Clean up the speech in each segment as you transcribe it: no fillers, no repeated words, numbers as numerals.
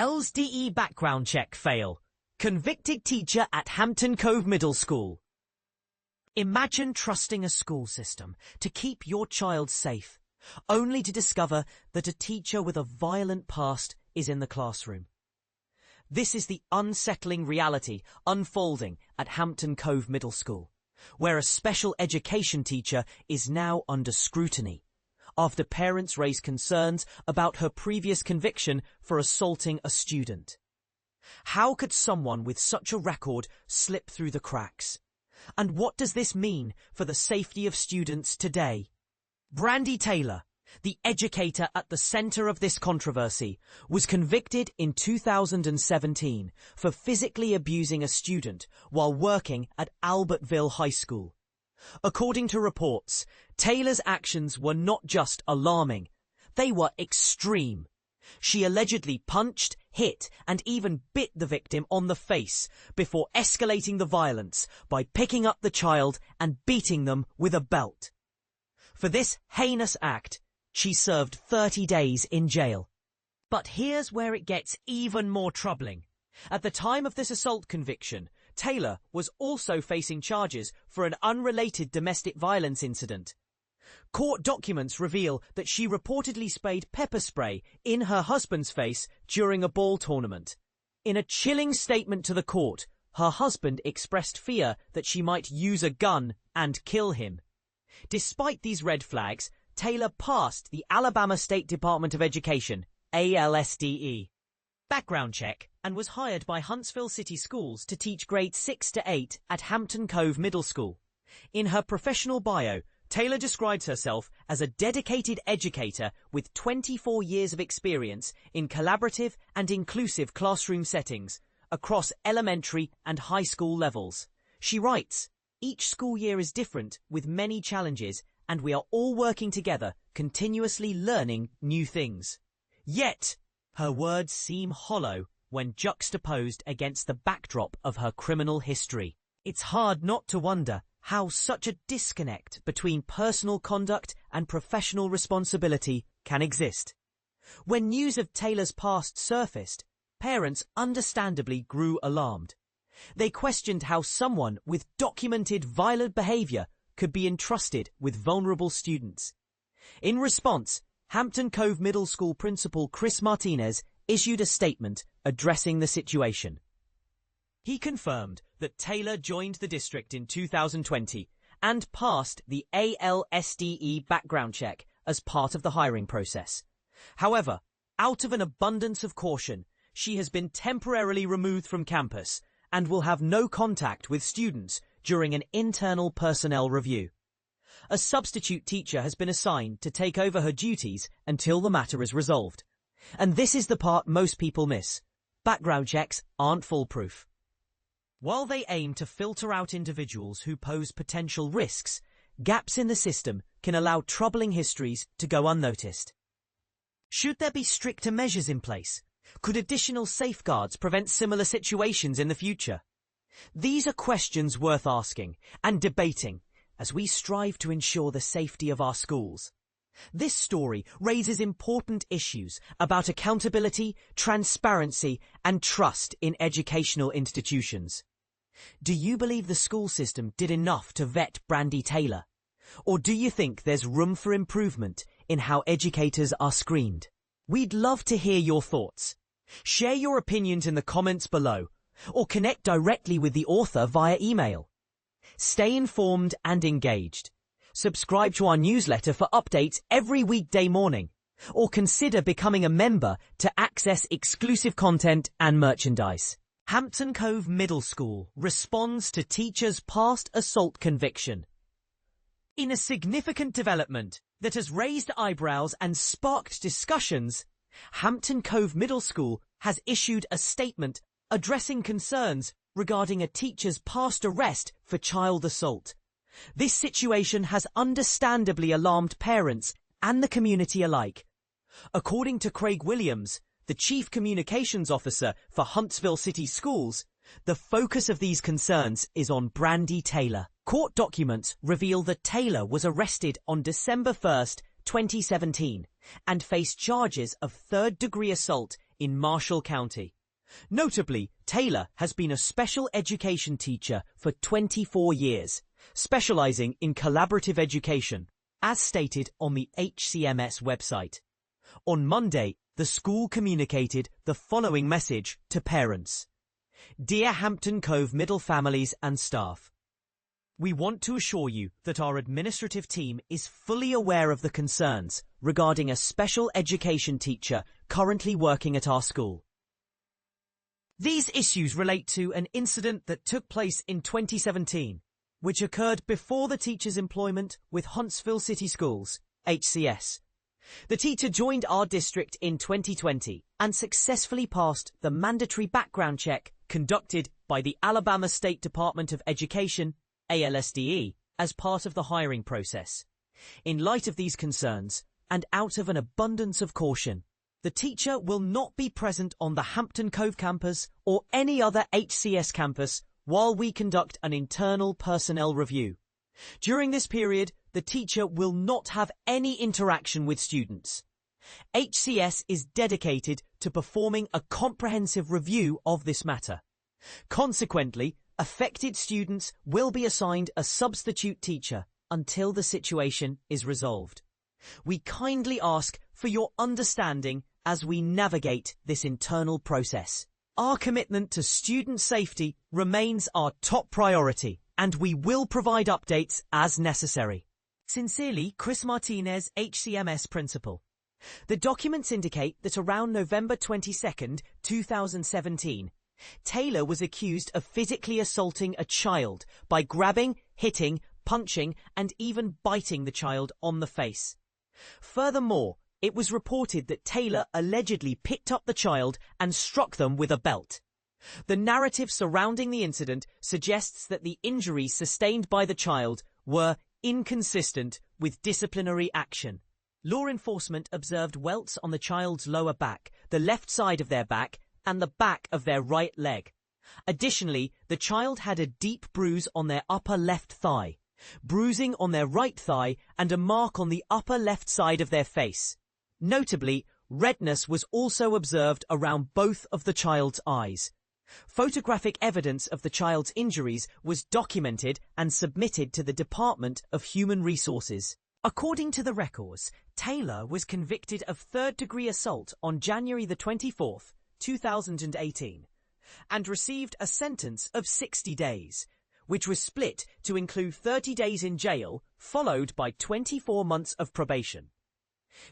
ALSDE background check fail. Convicted teacher at Hampton Cove Middle School. Imagine trusting a school system to keep your child safe, only to discover that a teacher with a violent past is in the classroom. This is the unsettling reality unfolding at Hampton Cove Middle School, where a special education teacher is now under scrutiny after parents raise concerns about her previous conviction for assaulting a student. How could someone with such a record slip through the cracks? And what does this mean for the safety of students today? Brandy Taylor, the educator at the center of this controversy, was convicted in 2017 for physically abusing a student while working at Albertville High School. According to reports, Taylor's actions were not just alarming, they were extreme. She allegedly punched, hit, and even bit the victim on the face before escalating the violence by picking up the child and beating them with a belt. For this heinous act, she served 30 days in jail. But here's where it gets even more troubling. At the time of this assault conviction, Taylor was also facing charges for an unrelated domestic violence incident. Court documents reveal that she reportedly sprayed pepper spray in her husband's face during a ball tournament. In a chilling statement to the court, her husband expressed fear that she might use a gun and kill him. Despite these red flags, Taylor passed the Alabama State Department of Education, ALSDE, background check and was hired by Huntsville City Schools to teach grades 6 to 8 at Hampton Cove Middle School. In her professional bio, Taylor describes herself as a dedicated educator with 24 years of experience in collaborative and inclusive classroom settings across elementary and high school levels. She writes, "Each school year is different with many challenges, and we are all working together, continuously learning new things." Yet, her words seem hollow when juxtaposed against the backdrop of her criminal history. It's hard not to wonder how such a disconnect between personal conduct and professional responsibility can exist. When news of Taylor's past surfaced, parents understandably grew alarmed. They questioned how someone with documented violent behavior could be entrusted with vulnerable students. In response, Hampton Cove Middle School Principal Chris Martinez issued a statement addressing the situation. He confirmed that Taylor joined the district in 2020 and passed the ALSDE background check as part of the hiring process. However, out of an abundance of caution, she has been temporarily removed from campus and will have no contact with students during an internal personnel review. A substitute teacher has been assigned to take over her duties until the matter is resolved. And this is the part most people miss. Background checks aren't foolproof. While they aim to filter out individuals who pose potential risks, gaps in the system can allow troubling histories to go unnoticed. Should there be stricter measures in place? Could additional safeguards prevent similar situations in the future? These are questions worth asking and debating as we strive to ensure the safety of our schools. This story raises important issues about accountability, transparency, and trust in educational institutions. Do you believe the school system did enough to vet Brandy Taylor? Or do you think there's room for improvement in how educators are screened? We'd love to hear your thoughts. Share your opinions in the comments below, or connect directly with the author via email. Stay informed and engaged. Subscribe to our newsletter for updates every weekday morning, or consider becoming a member to access exclusive content and merchandise. Hampton Cove Middle School responds to teacher's past assault conviction. In a significant development that has raised eyebrows and sparked discussions, Hampton Cove Middle School has issued a statement addressing concerns regarding a teacher's past arrest for child assault. This situation has understandably alarmed parents and the community alike. According to Craig Williams, the Chief Communications Officer for Huntsville City Schools, the focus of these concerns is on Brandy Taylor. Court documents reveal that Taylor was arrested on December 1st, 2017, and faced charges of third-degree assault in Marshall County. Notably, Taylor has been a special education teacher for 24 years, specializing in collaborative education, as stated on the HCMS website. On Monday, the school communicated the following message to parents. Dear Hampton Cove Middle families and staff, we want to assure you that our administrative team is fully aware of the concerns regarding a special education teacher currently working at our school. These issues relate to an incident that took place in 2017, which occurred before the teacher's employment with Huntsville City Schools, HCS. The teacher joined our district in 2020 and successfully passed the mandatory background check conducted by the Alabama State Department of Education, ALSDE, as part of the hiring process. In light of these concerns, and out of an abundance of caution, the teacher will not be present on the Hampton Cove campus or any other HCS campus while we conduct an internal personnel review. During this period, the teacher will not have any interaction with students. HCS is dedicated to performing a comprehensive review of this matter. Consequently, affected students will be assigned a substitute teacher until the situation is resolved. We kindly ask for your understanding as we navigate this internal process. Our commitment to student safety remains our top priority, and we will provide updates as necessary. Sincerely, Chris Martinez, HCMS Principal. The documents indicate that around November 22, 2017, Taylor was accused of physically assaulting a child by grabbing, hitting, punching, and even biting the child on the face. Furthermore, it was reported that Taylor allegedly picked up the child and struck them with a belt. The narrative surrounding the incident suggests that the injuries sustained by the child were inconsistent with disciplinary action. Law enforcement observed welts on the child's lower back, the left side of their back, and the back of their right leg. Additionally, the child had a deep bruise on their upper left thigh, bruising on their right thigh, and a mark on the upper left side of their face. Notably, redness was also observed around both of the child's eyes. Photographic evidence of the child's injuries was documented and submitted to the Department of Human Resources. According to the records, Taylor was convicted of third-degree assault on January the 24th, 2018, and received a sentence of 60 days, which was split to include 30 days in jail, followed by 24 months of probation.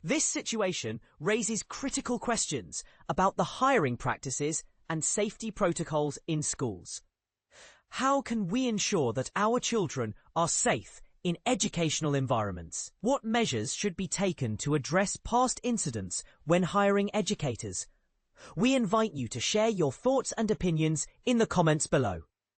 This situation raises critical questions about the hiring practices and safety protocols in schools. How can we ensure that our children are safe in educational environments? What measures should be taken to address past incidents when hiring educators? We invite you to share your thoughts and opinions in the comments below.